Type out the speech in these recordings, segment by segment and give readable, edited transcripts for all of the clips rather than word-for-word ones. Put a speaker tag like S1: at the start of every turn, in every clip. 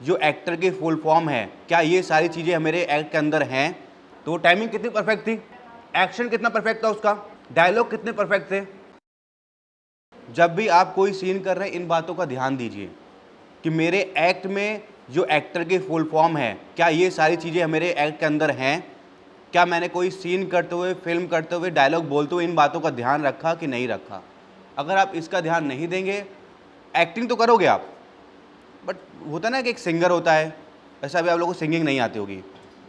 S1: जो एक्टर की full form है, क्या ये सारी चीज़ें मेरे एक्ट के अंदर हैं? तो टाइमिंग कितनी परफेक्ट थी, एक्शन कितना परफेक्ट था उसका, डायलॉग कितने परफेक्ट थे। जब भी आप कोई सीन कर रहे हैं इन बातों का ध्यान दीजिए कि मेरे एक्ट में जो एक्टर की फुल फॉर्म है, क्या ये सारी चीज़ें मेरे एक्ट के अंदर हैं? क्या मैंने कोई सीन करते हुए, फिल्म करते हुए, डायलॉग बोलते हुए इन बातों का ध्यान रखा कि नहीं रखा? अगर आप इसका ध्यान नहीं देंगे, एक्टिंग तो करोगे आप, बट होता है ना कि एक सिंगर होता है, ऐसा भी आप लोगों को सिंगिंग नहीं आती होगी,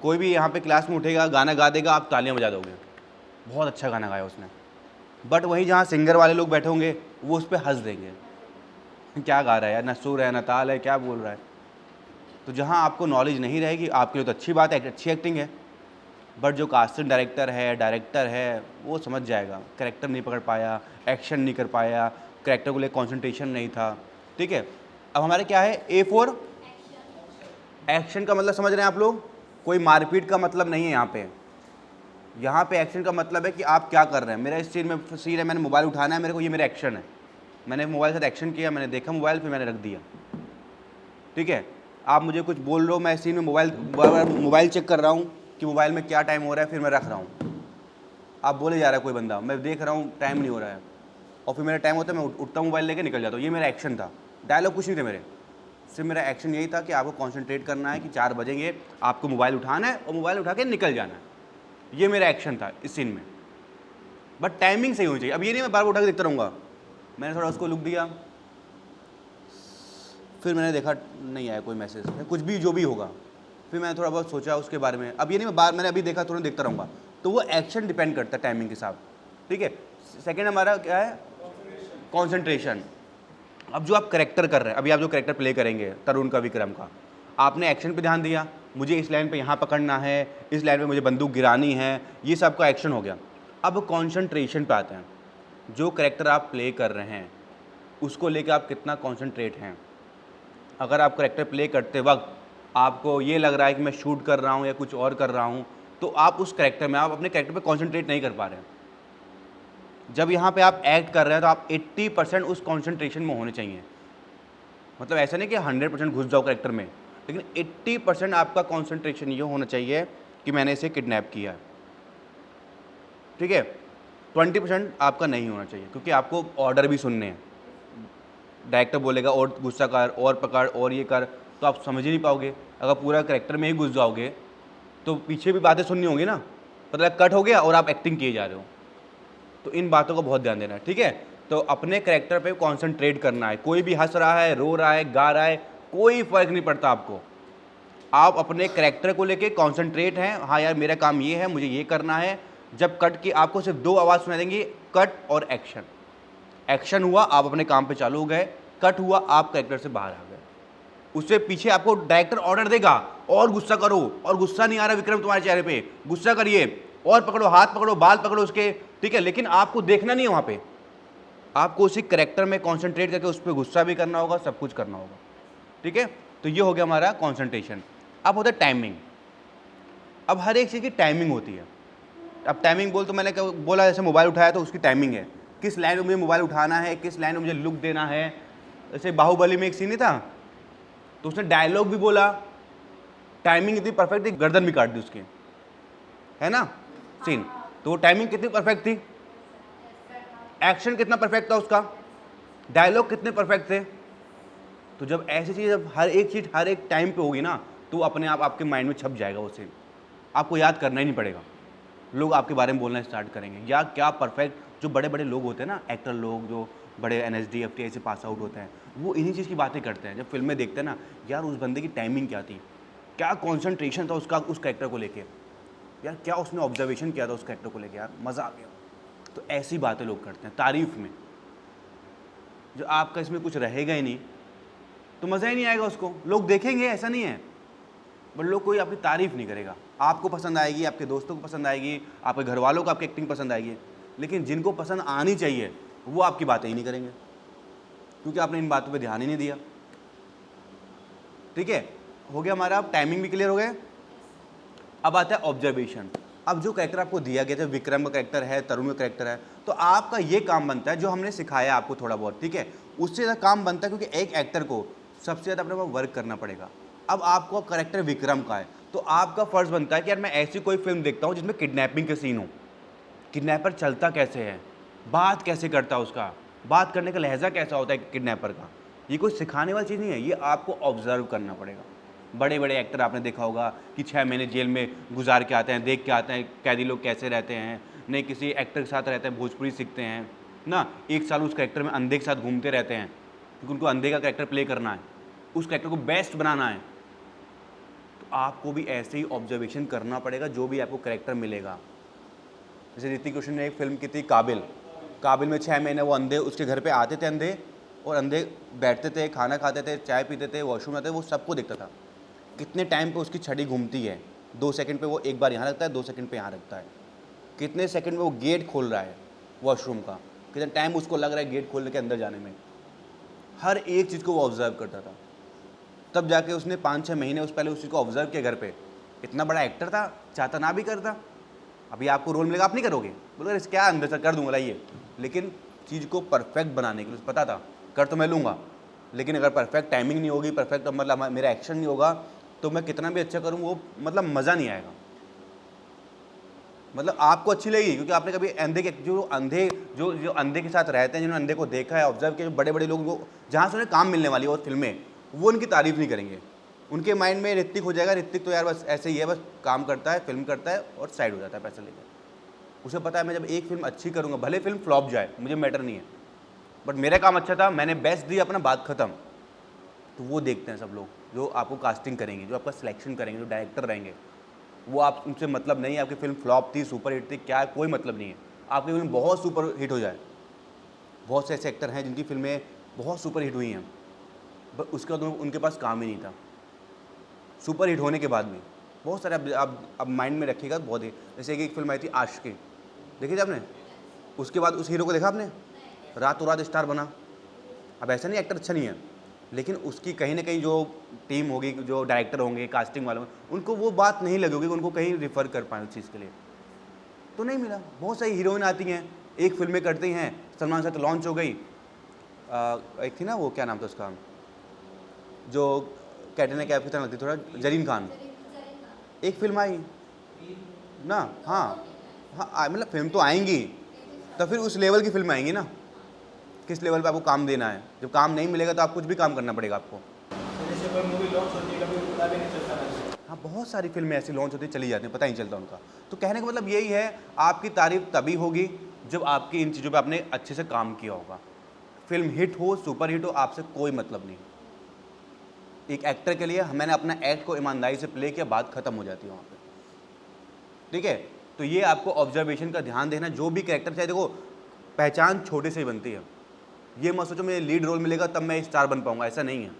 S1: कोई भी यहाँ पे क्लास में उठेगा, गाना गा देगा, आप तालियां बजा दोगे, बहुत अच्छा गाना गाया उसने। बट वहीं जहाँ सिंगर वाले लोग बैठे होंगे वो उस पर हंस देंगे, क्या गा रहा है यार, ना सुर है ना ताल है, क्या बोल रहा है। तो जहाँ आपको नॉलेज नहीं रहेगी आपके लिए तो अच्छी बात है, अच्छी एक्टिंग है, बट जो कास्टिंग डायरेक्टर है वो समझ जाएगा, कैरेक्टर नहीं पकड़ पाया, एक्शन नहीं कर पाया, कैरेक्टर को लेकर कॉन्सेंट्रेशन नहीं था। ठीक है, अब हमारे क्या है, A4 एक्शन का मतलब समझ रहे हैं आप लोग, कोई मारपीट का मतलब नहीं है यहाँ पे एक्शन का मतलब है कि आप क्या कर रहे हैं। मेरा इस सीन है, मैंने मोबाइल उठाना है मेरे को, ये मेरा एक्शन है, मैंने मोबाइल के साथ एक्शन किया, मैंने देखा मोबाइल, फिर मैंने रख दिया। ठीक है, आप मुझे कुछ बोल रहे हो, मैं इस सीन में मोबाइल चेक कर रहा हूँ कि मोबाइल में क्या टाइम हो रहा है, फिर मैं रख रहा हूँ। आप बोले जा रहा है कोई बंदा, मैं देख रहा हूँ टाइम नहीं हो रहा है, और फिर मेरा टाइम होता है, मैं उठता हूँ, मोबाइल लेके निकल जाता हूँ। ये मेरा एक्शन था, डायलॉग कुछ नहीं थे मेरे, सिर्फ मेरा एक्शन यही था कि आपको कॉन्सेंट्रेट करना है कि 4 बजेंगे, आपको मोबाइल उठाना है और मोबाइल उठा के निकल जाना है। ये मेरा एक्शन था इस सीन में, बट टाइमिंग सही होनी चाहिए। अब ये नहीं मैं बार बार उठा के देखता रहूँगा, मैंने थोड़ा उसको लुक दिया, फिर मैंने देखा नहीं आया कोई मैसेज या कुछ भी जो भी होगा, फिर मैंने थोड़ा बहुत सोचा उसके बारे में। अब ये नहीं मैंने अभी देखा तुरंत देखता रहूँगा, तो वो एक्शन डिपेंड करता है टाइमिंग के साथ। ठीक है, सेकेंड हमारा क्या है, कॉन्सेंट्रेशन। अब जो आप करेक्टर कर रहे हैं, अभी आप जो करेक्टर प्ले करेंगे तरुण का, विक्रम का, आपने एक्शन पे ध्यान दिया, मुझे इस लाइन पे यहाँ पकड़ना है, इस लाइन पे मुझे बंदूक गिरानी है, ये सब का एक्शन हो गया। अब कॉन्सेंट्रेशन पे आते हैं, जो करेक्टर आप प्ले कर रहे हैं उसको लेकर आप कितना कॉन्सेंट्रेट हैं। अगर आप करेक्टर प्ले करते वक्त आपको ये लग रहा है कि मैं शूट कर रहा हूँ या कुछ और कर रहा हूँ, तो आप उस करेक्टर में, आप अपने करेक्टर पे कॉन्सेंट्रेट नहीं कर पा रहे हैं। जब यहाँ पे आप एक्ट कर रहे हैं तो आप 80% उस कॉन्सेंट्रेशन में होने चाहिए। मतलब ऐसा नहीं कि 100% घुस जाओ करेक्टर में, लेकिन 80% आपका कॉन्सेंट्रेशन ये होना चाहिए कि मैंने इसे किडनैप किया है। ठीक है, 20% आपका नहीं होना चाहिए, क्योंकि आपको ऑर्डर भी सुनने हैं। डायरेक्टर बोलेगा और गुस्सा कर, और पकड़, और ये कर, तो आप समझ ही नहीं पाओगे। अगर पूरा करेक्टर में ही घुस जाओगे तो पीछे भी बातें सुननी होंगी ना, मतलब कट हो गया और आप एक्टिंग किए जा रहे हो। तो इन बातों का बहुत ध्यान देना है। ठीक है, तो अपने करेक्टर पे कॉन्सेंट्रेट करना है। कोई भी हंस रहा है, रो रहा है, गा रहा है, कोई फर्क नहीं पड़ता आपको। आप अपने करेक्टर को लेके कॉन्सेंट्रेट हैं, हाँ यार मेरा काम ये है, मुझे ये करना है। जब कट की आपको सिर्फ 2 आवाज़ सुनाई देंगी, कट और एक्शन। एक्शन हुआ, आप अपने काम पे चालू हो गए, कट हुआ, आप करेक्टर से बाहर आ गए। उससे पीछे आपको डायरेक्टर ऑर्डर देगा, और गुस्सा करो, और गुस्सा नहीं आ रहा विक्रम तुम्हारे चेहरे पे, गुस्सा करिए, और पकड़ो, हाथ पकड़ो, बाल पकड़ो उसके। ठीक है, लेकिन आपको देखना नहीं है वहाँ पे, आपको उसी करेक्टर में कॉन्सेंट्रेट करके उस पर गुस्सा भी करना होगा, सब कुछ करना होगा। ठीक है, तो ये हो गया हमारा कॉन्सेंट्रेशन। अब होता है टाइमिंग। अब हर एक चीज़ की टाइमिंग होती है। अब टाइमिंग बोल तो मैंने बोला जैसे मोबाइल उठाया तो उसकी टाइमिंग है, किस लाइन में मुझे मोबाइल उठाना है, किस लाइन में मुझे लुक देना है। जैसे बाहुबली में एक सीन नहीं था, तो उसने डायलॉग भी बोला, टाइमिंग इतनी परफेक्ट थी, गर्दन भी काट दी उसकी, है ना सीन। तो वो टाइमिंग कितनी परफेक्ट थी, एक्शन कितना परफेक्ट था उसका, डायलॉग कितने परफेक्ट थे। तो जब ऐसी चीज़, जब हर एक चीज़ हर एक टाइम पे होगी ना, तो अपने आप आपके माइंड में छप जाएगा वो सीन, आपको याद करना ही नहीं पड़ेगा। लोग आपके बारे में बोलना स्टार्ट करेंगे, या क्या परफेक्ट। जो बड़े बड़े लोग होते हैं ना, एक्टर लोग, जो बड़े NSD FTI से पास आउट होते हैं, वो इन्हीं चीज़ की बातें करते हैं। जब फिल्में देखते हैं ना, यार उस बंदे की टाइमिंग क्या थी, क्या कॉन्सेंट्रेशन था उसका उस कैरेक्टर को लेके, यार क्या उसने ऑब्जर्वेशन किया था उस कैरेक्टर को लेके, यार मज़ा आ गया। तो ऐसी बातें लोग करते हैं तारीफ़ में। जो आपका इसमें कुछ रहेगा ही नहीं तो मज़ा ही नहीं आएगा उसको। लोग देखेंगे, ऐसा नहीं है, बट लोग कोई आपकी तारीफ़ नहीं करेगा। आपको पसंद आएगी, आपके दोस्तों को पसंद आएगी, आपके घर वालों को आपकी एक्टिंग पसंद आएगी, लेकिन जिनको पसंद आनी चाहिए वो आपकी बातें ही नहीं करेंगे, क्योंकि आपने इन बातों पे ध्यान ही नहीं दिया। ठीक है, हो गया हमारा, अब टाइमिंग भी क्लियर हो गए। अब आता है ऑब्जर्वेशन। अब जो कैरेक्टर आपको दिया गया, जब विक्रम का कैरेक्टर है, तरुण का कैरेक्टर है, तो आपका ये काम बनता है, जो हमने सिखाया आपको थोड़ा बहुत, ठीक है, उससे ज़्यादा काम बनता है, क्योंकि एक एक्टर को सबसे ज़्यादा अपने पास वर्क करना पड़ेगा। अब आपको करेक्टर विक्रम का है, तो आपका फ़र्ज़ बनता है कि यार मैं ऐसी कोई फ़िल्म देखता हूँ जिसमें किडनैपिंग के सीन हो। किडनैपर चलता कैसे है, बात कैसे करता है उसका, बात करने का लहज़ा कैसा होता है किडनैपर का। ये कोई सिखाने वाली चीज़ नहीं है, ये आपको ऑब्ज़र्व करना पड़ेगा। बड़े-बड़े एक्टर आपने देखा होगा कि 6 महीने जेल में गुज़ार के आते हैं, देख के आते हैं कैदी लोग कैसे रहते हैं, नहीं किसी एक्टर के साथ रहते हैं, भोजपुरी सीखते हैं, ना 1 साल उस कैरेक्टर में अंधे के साथ घूमते रहते हैं, क्योंकि उनको अंधे का कैरेक्टर प्ले करना है, उस कैरेक्टर को बेस्ट बनाना है। तो आपको भी ऐसे ही ऑब्जर्वेशन करना पड़ेगा जो भी आपको कैरेक्टर मिलेगा। जैसे ऋतिक रोशन ने एक फ़िल्म की थी काबिल। काबिल में 6 महीने वो अंधे उसके घर पे आते थे अंधे, और अंधे बैठते थे, खाना खाते थे, चाय पीते थे, वॉशरूम आते थे, वो सबको दिखता था। कितने टाइम पे उसकी छड़ी घूमती है, 2 सेकंड पे वो एक बार यहाँ रखता है, 2 सेकंड पे यहाँ रखता है। कितने सेकंड में वो गेट खोल रहा है वॉशरूम का, कितना टाइम उसको लग रहा है गेट खोलने के अंदर जाने में। हर एक चीज़ को वो ऑब्ज़र्व करता था। तब जाके उसने 5-6 महीने उस पहले उस चीज़ को ऑब्ज़र्व किया घर पे। इतना बड़ा एक्टर था, चाहता ना भी करता। अभी आपको रोल मिलेगा, आप नहीं करोगे, बोलोगे इस क्या अंदर से कर दूंगा लाइए। लेकिन चीज़ को परफेक्ट बनाने के लिए पता था कर तो मैं लूँगा, लेकिन अगर परफेक्ट टाइमिंग नहीं होगी, परफेक्ट मतलब मेरा एक्शन नहीं होगा, तो मैं कितना भी अच्छा करूँ वो मतलब मज़ा नहीं आएगा। मतलब आपको अच्छी लगेगी क्योंकि आपने कभी अंधे के जो अंधे के साथ रहते हैं, जिन्होंने अंधे को देखा है, ऑब्जर्व किया, जो बड़े-बड़े लोग वो जहाँ से उन्हें काम मिलने वाली है और फिल्में, वो उनकी तारीफ़ नहीं करेंगे। उनके माइंड में ऋतिक हो जाएगा, ऋतिक तो यार बस ऐसे ही है, बस काम करता है, फ़िल्म करता है और साइड हो जाता है पैसा लेकर। उसे पता है मैं जब एक फ़िल्म अच्छी करूँगा, भले फ़िल्म फ्लॉप जाए, मुझे मैटर नहीं है, बट मेरा काम अच्छा था, मैंने बेस्ट दिया अपना, बात ख़त्म। तो वो देखते हैं सब लोग, जो आपको कास्टिंग करेंगे, जो आपका सिलेक्शन करेंगे, जो डायरेक्टर रहेंगे। वो आप उनसे मतलब नहीं, आपकी फ़िल्म फ्लॉप थी, सुपर हिट थी, क्या कोई मतलब नहीं है। आपकी फ़िल्म बहुत सुपर हिट हो जाए। बहुत से ऐसे एक्टर हैं जिनकी फ़िल्में बहुत सुपर हिट हुई हैं, बट उसके बाद उनके पास काम ही नहीं था। सुपर हिट होने के बाद भी बहुत सारे अब माइंड में रखिएगा, बहुत ही जैसे एक फ़िल्म आई थी आशिकी, देखी थी आपने? उसके बाद उस हीरो को देखा आपने? रातों रात स्टार बना। अब ऐसा नहीं एक्टर अच्छा नहीं है, लेकिन उसकी कहीं ना कहीं जो टीम होगी, जो डायरेक्टर होंगे, कास्टिंग वाले उनको वो बात नहीं लगी होगी, उनको कहीं रिफ़र कर पाए उस चीज़ के लिए, तो नहीं मिला। बहुत सारी हीरोइन आती हैं, एक फिल्में करती हैं, सलमान साथ लॉन्च हो गई। एक थी ना वो, क्या नाम था उसका, जो कैटरीना कैफ की तरह लगती थोड़ा, जरीन खान। एक फिल्म आई ना, हाँ हाँ, मतलब फिल्म तो आएंगी, तो फिर उस लेवल की फिल्म आएंगी ना, किस लेवल पे आपको काम देना है। जब काम नहीं मिलेगा तो आप कुछ भी काम करना पड़ेगा आपको।
S2: जैसे कोई मूवी लॉन्च होती है, कभी पता भी नहीं चलता है।
S1: हाँ, बहुत सारी फिल्में ऐसी लॉन्च होती चली जाती हैं, पता ही नहीं चलता उनका। तो कहने का मतलब यही है, आपकी तारीफ तभी होगी जब आपकी इन चीज़ों पे आपने अच्छे से काम किया होगा। फिल्म हिट हो, सुपर हिट हो, आपसे कोई मतलब नहीं। एक एक्टर के लिए मैंने अपना एक्ट को ईमानदारी से प्ले किया, बात खत्म हो जाती है वहाँ पे। ठीक है, तो ये आपको ऑब्जर्वेशन का ध्यान देना। जो भी कैरेक्टर, चाहे देखो पहचान छोटे से ही बनती है। ये मत सोचो मुझे लीड रोल मिलेगा तब मैं स्टार बन पाऊंगा, ऐसा नहीं है।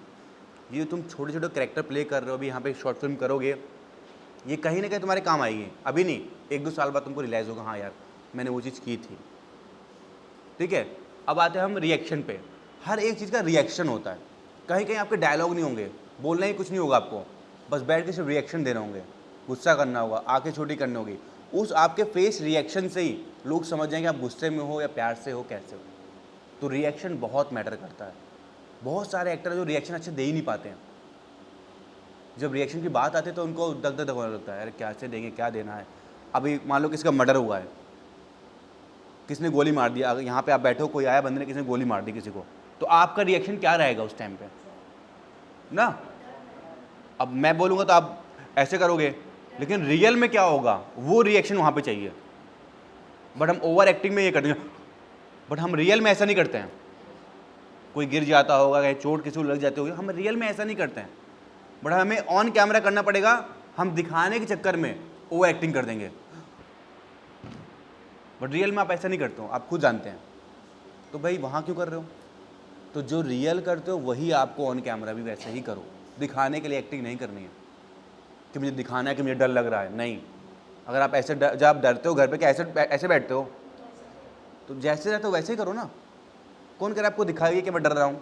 S1: ये तुम छोटे छोटे कैरेक्टर प्ले कर रहे हो, अभी यहाँ पे शॉर्ट फिल्म करोगे, ये कहीं ना कहीं तुम्हारे काम आएगी। अभी नहीं, 1-2 साल बाद तुमको रियलाइज़ होगा, हाँ यार मैंने वो चीज़ की थी। ठीक है, अब आते हैं हम रिएक्शन पे। हर एक चीज़ का रिएक्शन होता है। कहीं कहीं आपके डायलॉग नहीं होंगे, बोलना ही कुछ नहीं होगा आपको, बस बैठ के सिर्फ रिएक्शन देना होंगे, गुस्सा करना होगा, आंखें छोटी करनी होगी। उस आपके फेस रिएक्शन से ही लोग समझ जाएंगे आप गुस्से में हो या प्यार से हो, कैसे हो। तो रिएक्शन बहुत मैटर करता है। बहुत सारे एक्टर जो रिएक्शन अच्छे दे ही नहीं पाते हैं, जब रिएक्शन की बात आती है तो उनको दग दग होने लगता है, अरे कैसे देंगे, क्या देना है। अभी मान लो किसी का मर्डर हुआ है, किसने गोली मार दिया, अगर यहाँ पे आप बैठे हो, कोई आया बंदे ने किसी ने गोली मार दी किसी को, तो आपका रिएक्शन क्या रहेगा उस टाइम पे ना। अब मैं बोलूँगा तो आप ऐसे करोगे, लेकिन रियल में क्या होगा वो रिएक्शन वहाँ पे चाहिए। बट हम ओवर एक्टिंग में ये करते हैं, बट हम रियल में ऐसा नहीं करते हैं। कोई गिर जाता होगा, कहीं चोट किसी को लग जाती होगी, हम रियल में ऐसा नहीं करते हैं। बट हमें ऑन कैमरा करना पड़ेगा, हम दिखाने के चक्कर में ओवर एक्टिंग कर देंगे, बट रियल में आप ऐसा नहीं करते हो, आप खुद जानते हैं। तो भाई वहाँ क्यों कर रहे हो? तो जो रियल करते हो वही आपको ऑन कैमरा भी वैसे ही करो। दिखाने के लिए एक्टिंग नहीं करनी है कि मुझे दिखाना है कि मुझे डर लग रहा है, नहीं। अगर आप ऐसे जब आप डरते हो घर पे, क्या ऐसे बैठते हो? तो जैसे रहते हो वैसे ही करो ना। कौन कह रहा है आपको दिखाइए कि मैं डर रहा हूँ?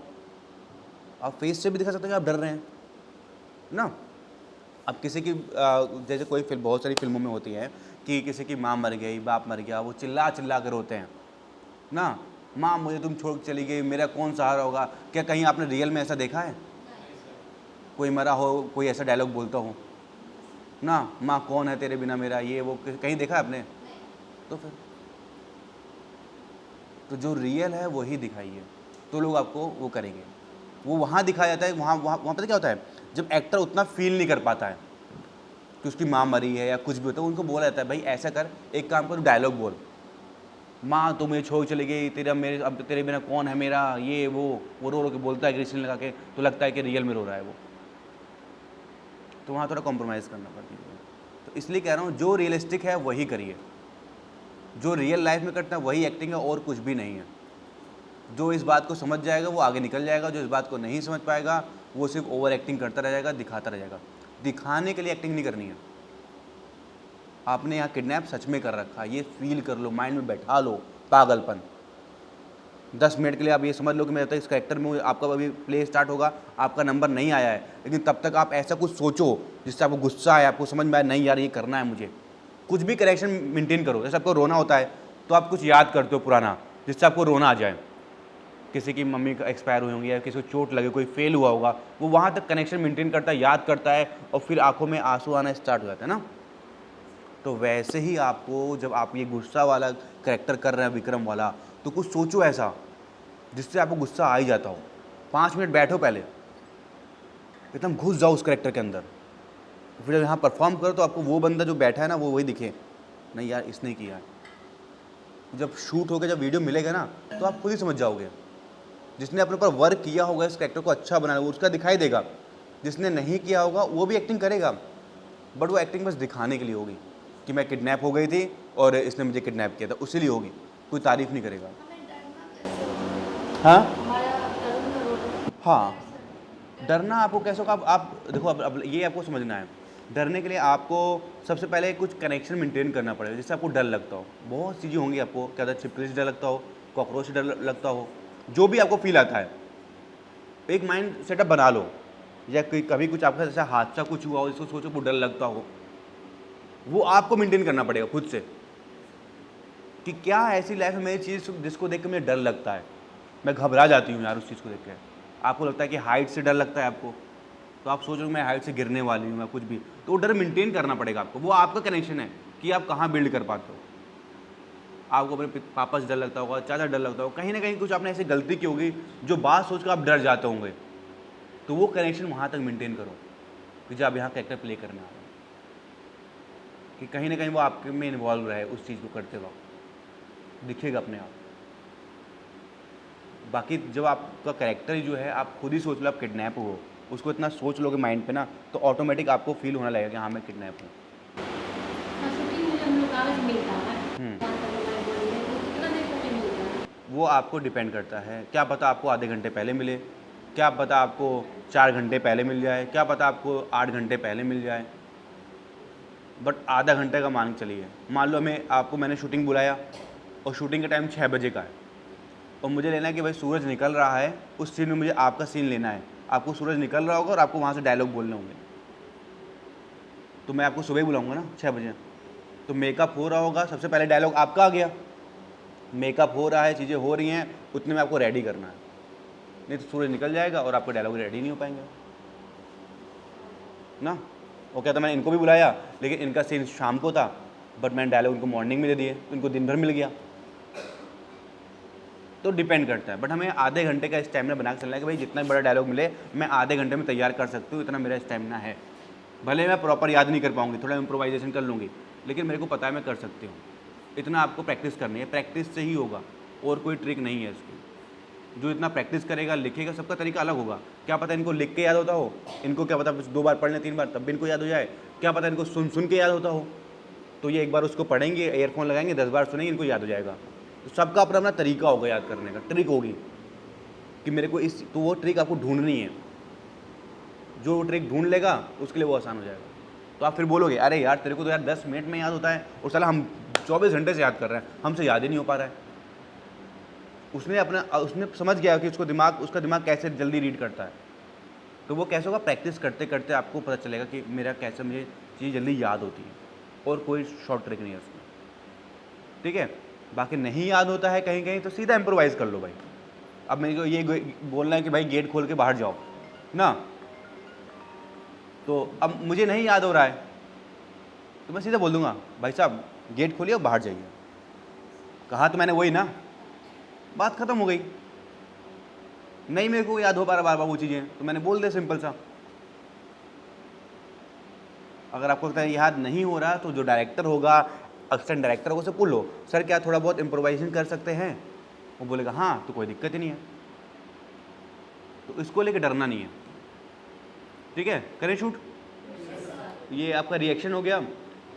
S1: आप फेस से भी दिखा सकते हो कि आप डर रहे हैं ना। अब किसी की जैसे कोई फिल्म, बहुत सारी फिल्मों में होती है कि किसी की माँ मर गई, बाप मर गया, वो चिल्ला चिल्ला कर रोते हैं ना, माँ मुझे तुम छोड़ के चली गई, मेरा कौन सहारा होगा। क्या कहीं आपने रियल में ऐसा देखा है? कोई मरा हो, कोई ऐसा डायलॉग बोलता हो ना, माँ कौन है तेरे बिना मेरा, ये वो कहीं देखा है आपने? तो फिर तो जो रियल है वही दिखाइए, तो लोग आपको वो करेंगे। वो वहाँ दिखाया जाता है, वहाँ वहाँ वहाँ पता क्या होता है, जब एक्टर उतना फील नहीं कर पाता है कि उसकी माँ मरी है या कुछ भी होता है, उनको बोला जाता है भाई ऐसा कर, एक काम कर, डायलॉग बोल, माँ तो मुझे छोड़ चली गई, तेरा मेरे अब तेरे बिना कौन है मेरा, ये वो रो रो के बोलता है ग्रीसिन लगा के, तो लगता है कि रियल में रो रहा है वो, तो वहाँ थोड़ा कॉम्प्रोमाइज़ करना पड़ती है। तो इसलिए कह रहा हूँ जो रियलिस्टिक है वही करिए, जो रियल लाइफ में करता है वही एक्टिंग है और कुछ भी नहीं है। जो इस बात को समझ जाएगा वो आगे निकल जाएगा, जो इस बात को नहीं समझ पाएगा वो सिर्फ ओवर एक्टिंग करता रह जाएगा, दिखाता रह जाएगा। दिखाने के लिए एक्टिंग नहीं करनी है। आपने यहाँ किडनैप सच में कर रखा है, ये फील कर लो, माइंड में बैठा लो पागलपन। 10 मिनट के लिए आप ये समझ लो कि मैं इस कैरेक्टर में आपका अभी प्ले स्टार्ट होगा, आपका नंबर नहीं आया है, लेकिन तब तक आप ऐसा कुछ सोचो जिससे आपको गुस्सा आए, आपको समझ में आए नहीं यार ये करना है मुझे। कुछ भी करेक्शन मेंटेन करो। जैसे आपको रोना होता है तो आप कुछ याद करते हो पुराना जिससे आपको रोना आ जाए। किसी की मम्मी का एक्सपायर हुई होंगी या किसी को चोट लगे, कोई फेल हुआ होगा, वो वहाँ तक कनेक्शन मेंटेन करता है, याद करता है और फिर आंखों में आंसू आना स्टार्ट हो जाता है ना। तो वैसे ही आपको जब आप ये गुस्सा वाला करेक्टर कर रहे हैं विक्रम वाला, तो कुछ सोचो ऐसा जिससे आपको गुस्सा आ ही जाता हो। 5 मिनट बैठो पहले, एकदम घुस जाओ उस करेक्टर के अंदर, फिर जब यहाँ परफॉर्म करो तो आपको वो बंदा जो बैठा है ना वो वही दिखे, नहीं यार इसने किया है। जब शूट होकर जब वीडियो मिलेगा ना तो आप खुद ही समझ जाओगे। जिसने अपने ऊपर वर्क किया होगा इस करेक्टर को अच्छा बनाया, वो उसका दिखाई देगा। जिसने नहीं किया होगा वो भी एक्टिंग करेगा, बट वो एक्टिंग बस दिखाने के लिए होगी कि मैं किडनैप हो गई थी और इसने मुझे किडनैप किया था, उसी लिए होगी, कोई तारीफ नहीं करेगा। हाँ हाँ, डरना आपको कैसे होगा? आप देखो, अब ये आपको समझना है। डरने के लिए आपको सबसे पहले कुछ कनेक्शन मेंटेन करना पड़ेगा जिससे आपको डर लगता हो। बहुत चीज़ें होंगी आपको, क्या होता है, छिपकली से डर लगता हो, कॉकरोच से डर लगता हो, जो भी आपको फील आता है, एक माइंड सेटअप बना लो। या कभी कुछ आपका जैसा हादसा कुछ हुआ हो जिसको सोचो को डर लगता हो, वो आपको मेंटेन करना पड़ेगा खुद से कि क्या ऐसी लाइफ में मेरी चीज़ जिसको देख कर मुझे डर लगता है, मैं घबरा जाती हूँ यार उस चीज़ को देख के। आपको लगता है कि हाइट से डर लगता है आपको, तो आप सोच रहे हो मैं हाइट से गिरने वाली हूँ या कुछ भी, तो वो डर मेंटेन करना पड़ेगा आपको। वो आपका कनेक्शन है कि आप कहाँ बिल्ड कर पाते हो। आपको अपने पापा से डर लगता होगा, चाचा डर लगता होगा, कहीं ना कहीं कुछ आपने ऐसी गलती की होगी जो बात सोच कर आप डर जाते होंगे, तो वो कनेक्शन वहाँ तक मेंटेन करो कि जब आप यहाँ कैरेक्टर प्ले करने आ रहे हो, कि कहीं ना कहीं वो आपके में इन्वॉल्व रहे उस चीज़ को करते वक्त, दिखेगा अपने आप। बाकी जब आपका कैरेक्टर जो है आप खुद ही सोच लो आप किडनैप हो, उसको इतना सोच लोगे माइंड पे ना, तो ऑटोमेटिक आपको फील होने लगेगा कि हाँ मैं किडनैप हूँ। वो आपको डिपेंड करता है, क्या पता आपको आधे घंटे पहले मिले, क्या पता आपको 4 घंटे पहले मिल जाए, क्या पता आपको 8 घंटे पहले मिल जाए, बट आधा घंटे का मान चलिए। मान लो मैंने शूटिंग बुलाया और शूटिंग का टाइम 6 बजे का है और मुझे लेना है कि भाई सूरज निकल रहा है, उस सीन में मुझे आपका सीन लेना है। आपको सूरज निकल रहा होगा और आपको वहाँ से डायलॉग बोलने होंगे, तो मैं आपको सुबह ही बुलाऊंगा ना 6 बजे। तो मेकअप हो रहा होगा, सबसे पहले डायलॉग आपका आ गया, मेकअप हो रहा है, चीज़ें हो रही हैं, उतने में आपको रेडी करना है, नहीं तो सूरज निकल जाएगा और आपके डायलॉग रेडी नहीं हो पाएंगे ना। वो कहता मैंने इनको भी बुलाया लेकिन इनका सीन शाम को था, बट मैंने डायलॉग उनको मॉर्निंग में दे दिए, तो इनको दिन भर मिल गया। तो डिपेंड करता है, बट हमें आधे घंटे का स्टैमिना बना के चलना है कि भाई जितना बड़ा डायलॉग मिले मैं आधे घंटे में तैयार कर सकती हूँ, इतना मेरा स्टैमिना है। भले मैं प्रॉपर याद नहीं कर पाऊँगी, थोड़ा इम्प्रोवाइजेशन कर लूँगी, लेकिन मेरे को पता है मैं कर सकती हूँ। इतना आपको प्रैक्टिस करनी है, प्रैक्टिस से ही होगा और कोई ट्रिक नहीं है इसकी। जो इतना प्रैक्टिस करेगा, लिखेगा, सबका तरीका अलग होगा। क्या पता इनको लिख के याद होता हो, इनको क्या पता 2 बार पढ़ लें 3 बार तब भी इनको याद हो जाए, क्या पता इनको सुन सुन के याद होता हो, तो ये एक बार उसको पढ़ेंगे, ईयरफोन लगाएंगे, 10 बार सुनेंगे, इनको याद हो जाएगा। तो सबका अपना अपना तरीका होगा याद करने का, ट्रिक होगी कि मेरे को इस, तो वो ट्रिक आपको ढूंढनी है। जो ट्रिक ढूंढ लेगा उसके लिए वो आसान हो जाएगा। तो आप फिर बोलोगे अरे यार तेरे को तो यार 10 मिनट में याद होता है और साला हम 24 घंटे से याद कर रहे हैं, हमसे याद ही नहीं हो पा रहा है। उसने समझ गया कि उसका दिमाग कैसे जल्दी रीड करता है। तो वो कैसे होगा, प्रैक्टिस करते करते आपको पता चलेगा कि मेरा कैसे मुझे चीज़ जल्दी याद होती है, और कोई शॉर्ट ट्रिक नहीं है उसमें, ठीक है। बाकी नहीं याद होता है कहीं कहीं तो सीधा इम्प्रोवाइज़ कर लो भाई। अब मेरे को ये बोलना है कि भाई गेट खोल के बाहर जाओ ना, तो अब मुझे नहीं याद हो रहा है तो मैं सीधे बोल दूंगा भाई साहब गेट खोलिए और बाहर जाइए। कहा तो मैंने वही ना, बात ख़त्म हो गई। नहीं मेरे को याद हो पा रहा बार बार वो चीज़ें तो मैंने बोल दिया सिंपल सा। अगर आपको लगता है याद नहीं हो रहा तो जो डायरेक्टर होगा, असिस्टेंट डायरेक्टर होगा, उसे पूछ लो सर क्या थोड़ा बहुत इम्प्रोवाइजेशन कर सकते हैं। वो बोलेगा हाँ, तो कोई दिक्कत ही नहीं है। तो इसको लेके डरना नहीं है, ठीक है। करें शूट। ये आपका रिएक्शन हो गया,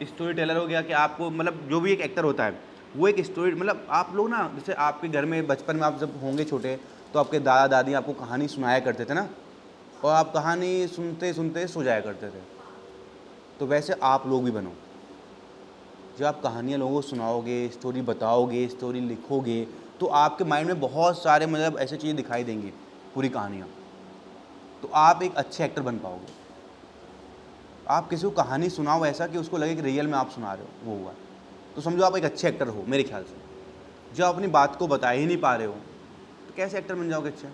S1: स्टोरी टेलर हो गया कि आपको मतलब जो भी एक एक्टर होता है वो एक स्टोरी मतलब आप लोग ना, जैसे आपके घर में बचपन में आप जब होंगे छोटे तो आपके दादा दादी आपको कहानी सुनाया करते थे ना, और आप कहानी सुनते सुनते सो जाया करते थे। तो वैसे आप लोग भी बनो। जब आप कहानियाँ लोगों को सुनाओगे, स्टोरी बताओगे, स्टोरी लिखोगे तो आपके माइंड में बहुत सारे मतलब ऐसी चीज़ें दिखाई देंगी, पूरी कहानियाँ। तो आप एक अच्छे एक्टर बन पाओगे। आप किसी को कहानी सुनाओ ऐसा कि उसको लगे कि रियल में आप सुना रहे हो, वो हुआ तो समझो आप एक अच्छे एक्टर हो मेरे ख्याल से। जब आप अपनी बात को बता ही नहीं पा रहे हो तो कैसे एक्टर बन जाओगे अच्छे।